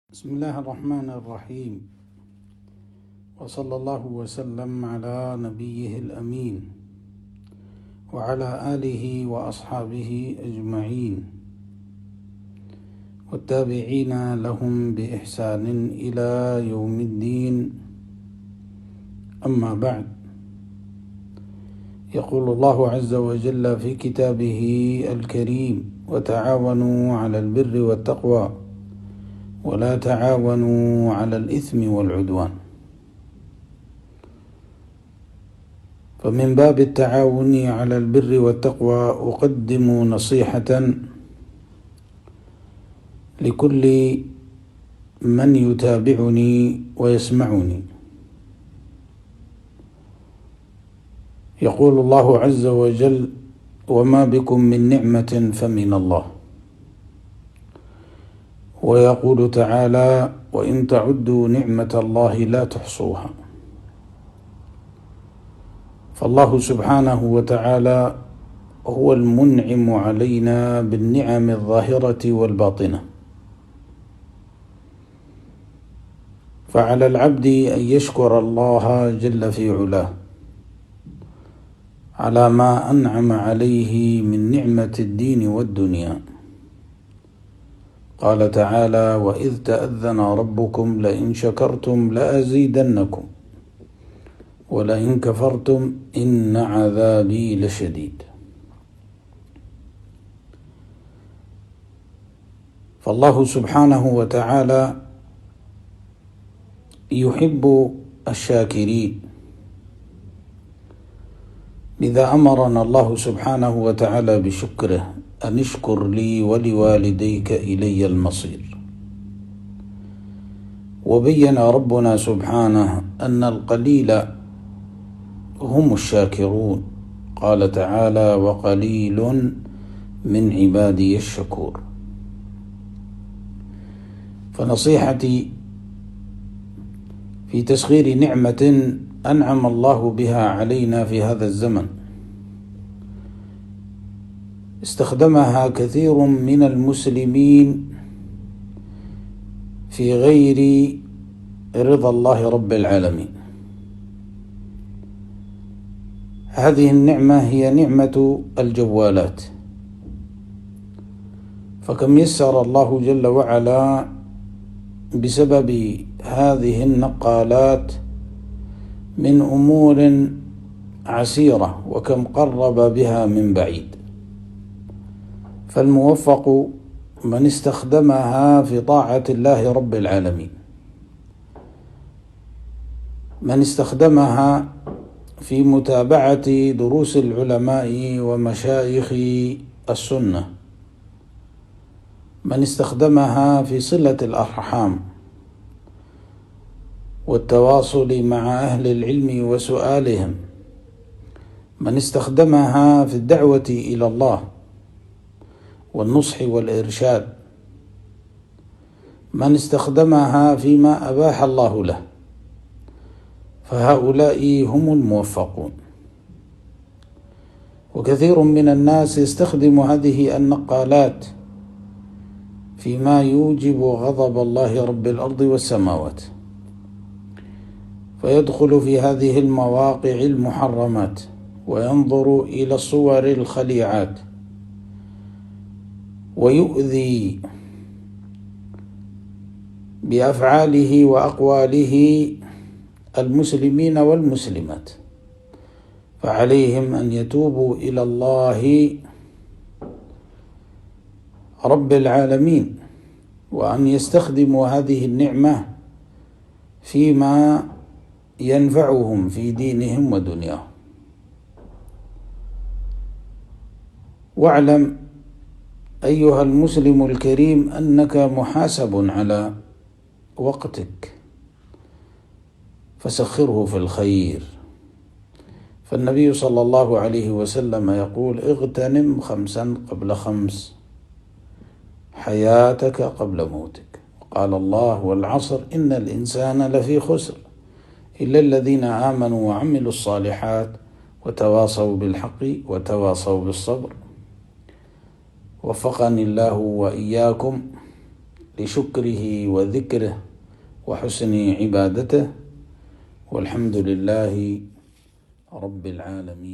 بسم الله الرحمن الرحيم، وصلى الله وسلم على نبيه الأمين وعلى آله وأصحابه أجمعين والتابعين لهم بإحسان إلى يوم الدين. أما بعد، يقول الله عز وجل في كتابه الكريم: وتعاونوا على البر والتقوى ولا تعاونوا على الإثم والعدوان. فمن باب التعاون على البر والتقوى أقدم نصيحة لكل من يتابعني ويسمعني. يقول الله عز وجل: وما بكم من نعمة فمن الله. ويقول تعالى: وإن تعدوا نعمة الله لا تحصوها. فالله سبحانه وتعالى هو المنعم علينا بالنعم الظاهرة والباطنة، فعلى العبد أن يشكر الله جل في علاه على ما أنعم عليه من نعمة الدين والدنيا. قال تعالى: وإذ تأذن ربكم لئن شكرتم لأزيدنكم ولئن كفرتم إن عذابي لشديد. فالله سبحانه وتعالى يحب الشاكرين، لذا أمرنا الله سبحانه وتعالى بشكره: أن اشكر لي ولوالديك إلي المصير. وبين ربنا سبحانه أن القليل هم الشاكرون. قال تعالى: وقليل من عبادي الشكور. فنصيحتي في تسخير نعمة أنعم الله بها علينا في هذا الزمن استخدمها كثير من المسلمين في غير رضا الله رب العالمين. هذه النعمة هي نعمة الجوالات، فكم يسر الله جل وعلا بسبب هذه النقالات من أمور عسيرة، وكم قرب بها من بعيد. فالموفق من استخدمها في طاعة الله رب العالمين، من استخدمها في متابعة دروس العلماء ومشايخ السنة، من استخدمها في صلة الأرحام والتواصل مع أهل العلم وسؤالهم، من استخدمها في الدعوة إلى الله والنصح والإرشاد، من استخدمها فيما أباح الله له. فهؤلاء هم الموفقون. وكثير من الناس يستخدم هذه النقالات فيما يوجب غضب الله رب الأرض والسماوات، فيدخل في هذه المواقع المحرمات وينظر إلى الصور الخليعات ويؤذي بأفعاله وأقواله المسلمين والمسلمات. فعليهم أن يتوبوا إلى الله رب العالمين، وأن يستخدموا هذه النعمة فيما ينفعهم في دينهم ودنياهم. واعلم أيها المسلم الكريم أنك محاسب على وقتك، فسخره في الخير. فالنبي صلى الله عليه وسلم يقول: اغتنم 5 قبل 5، حياتك قبل موتك. وقال الله: والعصر إن الإنسان لفي خسر إلا الذين آمنوا وعملوا الصالحات وتواصوا بالحق وتواصوا بالصبر. وفقني الله وإياكم لشكره وذكره وحسن عبادته، والحمد لله رب العالمين.